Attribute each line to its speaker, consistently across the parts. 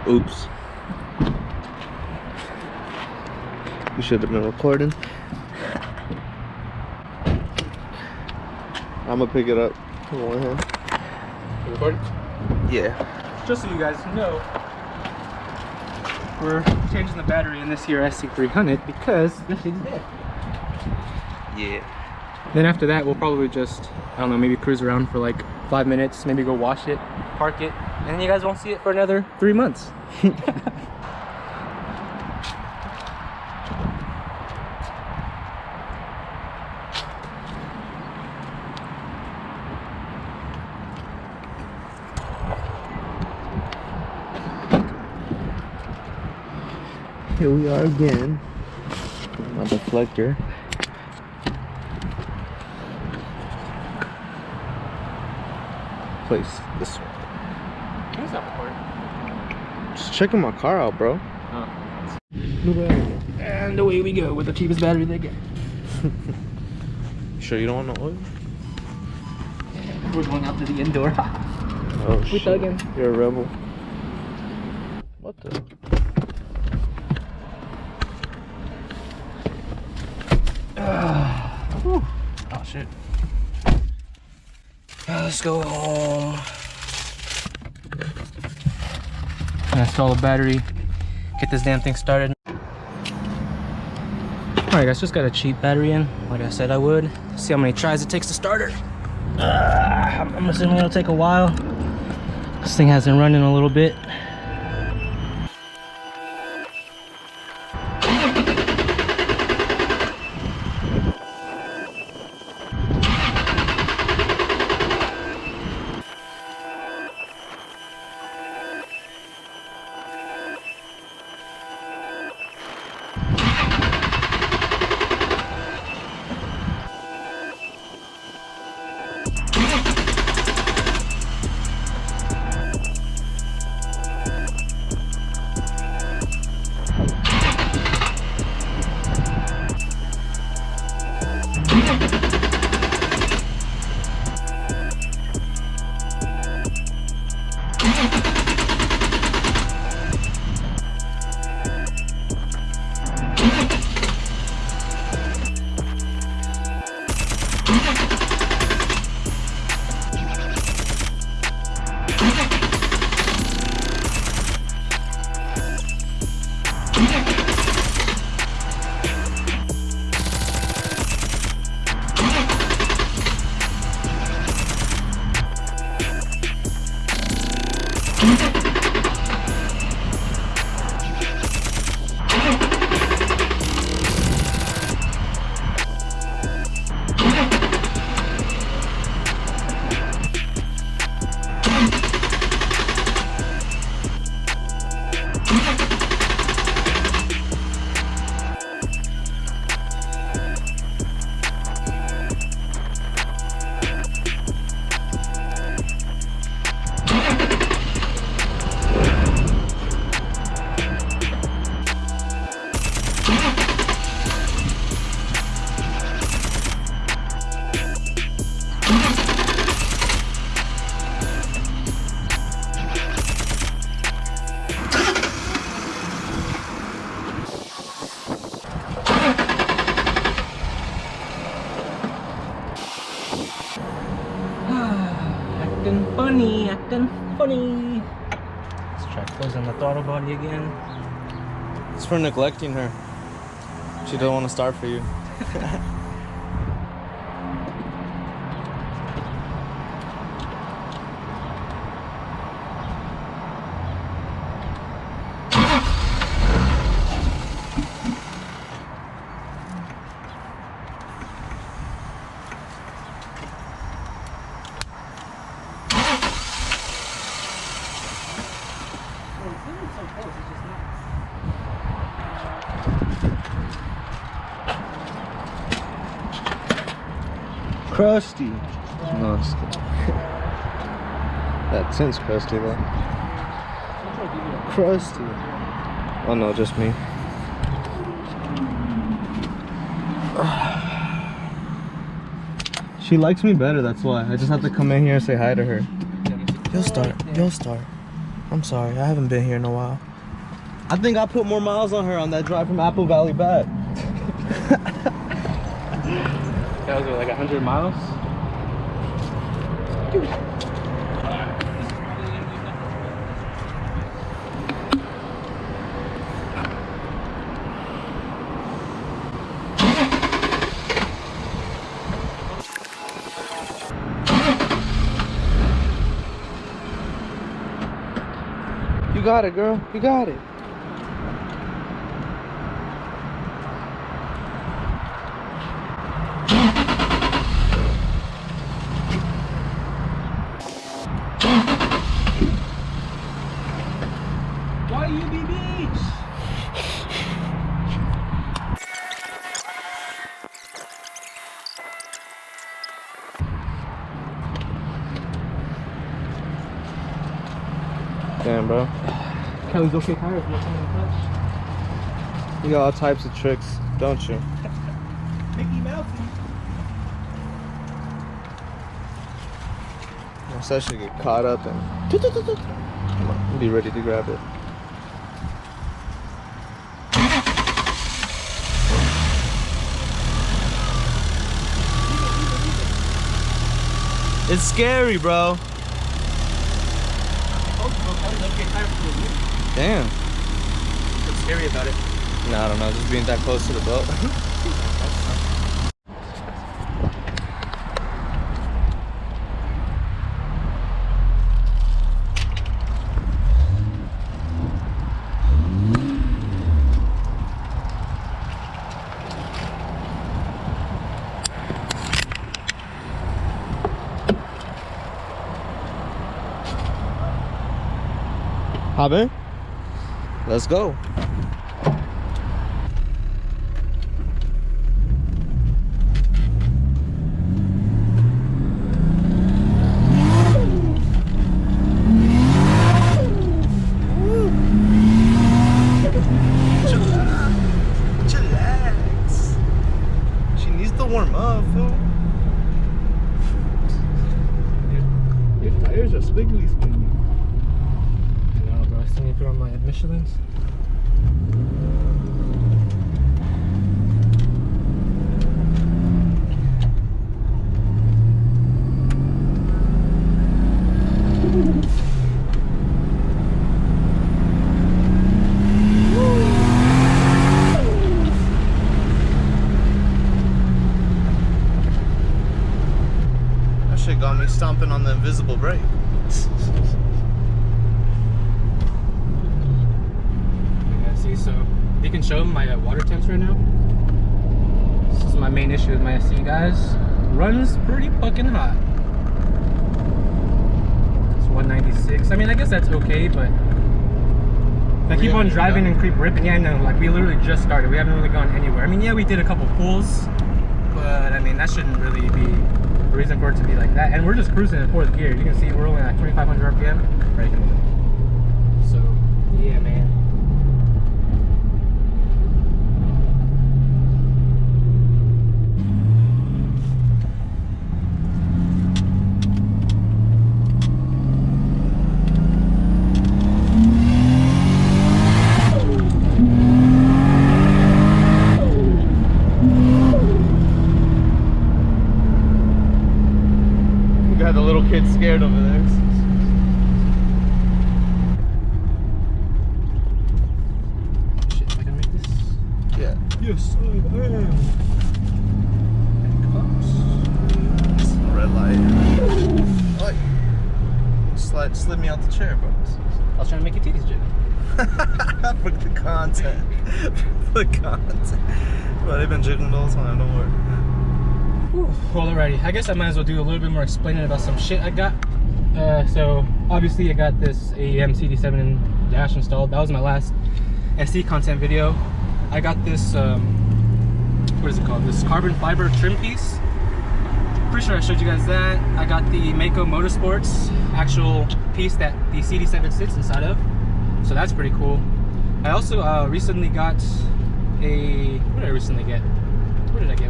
Speaker 1: Oops. We should have been recording. I'm gonna pick it up with one hand.
Speaker 2: Recording?
Speaker 1: Yeah.
Speaker 2: Just so you guys know, we're changing the battery in this here SC300 because this thing's dead.
Speaker 1: Yeah.
Speaker 2: Then after that, we'll probably just, I don't know, maybe cruise around for like 5 minutes, maybe go wash it, park it, and then you guys won't see it for another 3 months.
Speaker 1: Here we are again. My deflector. Place this one.
Speaker 2: What's that part?
Speaker 1: Just checking my car out, bro.
Speaker 2: Oh.
Speaker 1: And
Speaker 2: And away we go with the cheapest battery they get.
Speaker 1: sure you don't want no oil?
Speaker 2: We're going out to the indoor.
Speaker 1: Oh
Speaker 2: We
Speaker 1: shit.
Speaker 2: thugging.
Speaker 1: You're a rebel. What the?
Speaker 2: Oh shit. Let's go home. Install the battery. Get this damn thing started. Alright guys, just got a cheap battery in, like I said I would. See how many tries it takes to start her. I'm assuming it'll take a while. This thing hasn't run in a little bit. Acting funny. Let's try closing the throttle body again.
Speaker 1: It's for neglecting her. She don't want to start for you. Crusty. No, just kidding. That tint's crusty though. Crusty. Oh no, just me. She likes me better, that's why. I just have to come in here and say hi to her. You'll start. You'll start. I'm sorry, I haven't been here in a while. I think I put more miles on her on that drive from Apple Valley back.
Speaker 2: That was like 100 miles.
Speaker 1: You got it, girl. You got it.
Speaker 2: Why UB Beach?
Speaker 1: Damn, bro.
Speaker 2: Kelly's okay tires. No time to touch.
Speaker 1: You got all types of tricks, don't you?
Speaker 2: Mickey Mouse.
Speaker 1: Once that shit get caught up and come on, be ready to grab it. It's scary, bro. Damn.
Speaker 2: What's scary about it?
Speaker 1: Nah, I don't know, just being that close to the boat. Hop in. Let's go. Chillax. She needs to warm up, fool. Your tires are squiggly.
Speaker 2: I still need to put on my Michelins.
Speaker 1: That shit got me stomping on the invisible brake.
Speaker 2: So you can show them my water temps right now. This is my main issue with my SC, guys. Runs pretty fucking hot. It's 196. I mean, I guess that's okay, but if I keep on driving and keep ripping, yeah, no, like we literally just started. We haven't really gone anywhere. I mean, yeah, we did a couple pulls, but I mean, that shouldn't really be a reason for it to be like that. And we're just cruising in fourth gear. You can see we're only like 2,500 RPM. Right here. So, yeah, man.
Speaker 1: Got the little kid scared over there.
Speaker 2: Shit, if I can make this.
Speaker 1: Yeah.
Speaker 2: Yes, I am.
Speaker 1: Red light. Oh, slid me out the chair, bro.
Speaker 2: I was trying to make your titties jiggle.
Speaker 1: For the content. For the content. Bro, they've been jiggling the whole time, don't worry.
Speaker 2: Well, alrighty. I guess I might as well do a little bit more explaining about some shit I got. So obviously I got this AEM CD7 dash installed. That was my last SC content video. I got this, what is it called? This carbon fiber trim piece. Pretty sure I showed you guys that. I got the Mako Motorsports actual piece that the CD7 sits inside of. So that's pretty cool. I also recently got a, what did I recently get? What did I get?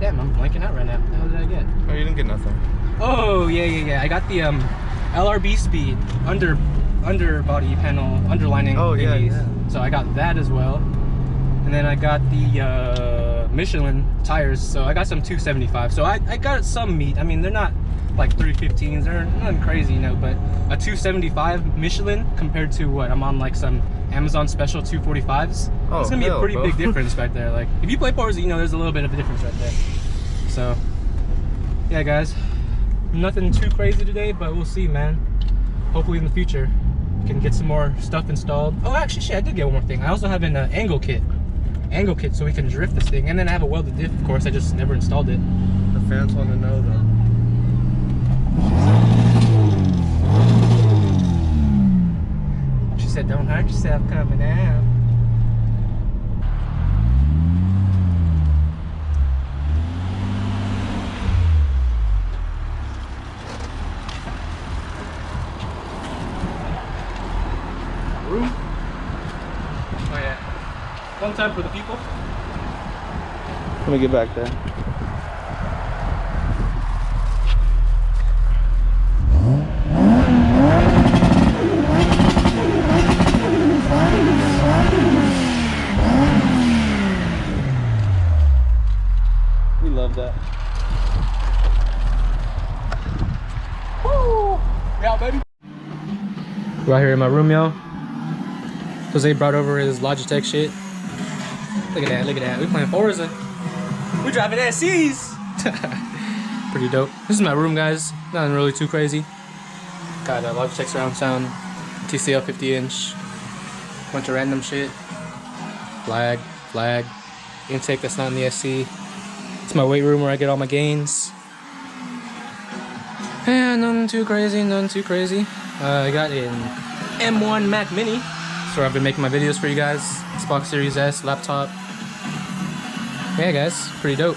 Speaker 2: Damn, I'm blanking out right now. What the hell did I get?
Speaker 1: Oh, you didn't get nothing.
Speaker 2: Oh, yeah. I got the LRB speed underbody panel underlining thingies.
Speaker 1: Yeah.
Speaker 2: So I got that as well. And then I got the Michelin tires. So I got some 275. So I got some meat. I mean, they're not like 315s. They're nothing crazy, you know, but a 275 Michelin compared to what I'm on, like some Amazon special 245s.
Speaker 1: Oh,
Speaker 2: it's gonna be a pretty
Speaker 1: bro.
Speaker 2: big difference right there. Like if you play Forza, you know there's a little bit of a difference right there. So yeah, guys, nothing too crazy today, but we'll see, man. Hopefully in the future we can get some more stuff installed. Oh, actually, shit, I did get one more thing. I also have an angle kit so we can drift this thing, and then I have a welded diff. Of course, I just never installed it.
Speaker 1: The fans want to know though.
Speaker 2: She said, "Don't hurt yourself coming out." Room? Oh yeah. One time for the people.
Speaker 1: Let me get back there. We love that.
Speaker 2: Woo! Yeah, baby. We're out here in my room, y'all. Jose brought over his Logitech shit. Look at that, look at that. We playing Forza. We driving SCs. Pretty dope. This is my room, guys. Nothing really too crazy. Got a Logitech surround sound, TCL 50-inch, bunch of random shit. Flag, intake that's not in the SC. It's my weight room where I get all my gains. And nothing too crazy, nothing too crazy. I got an M1 Mac Mini. That's where I've been making my videos for you guys. Xbox Series S, laptop. Yeah, guys, pretty dope.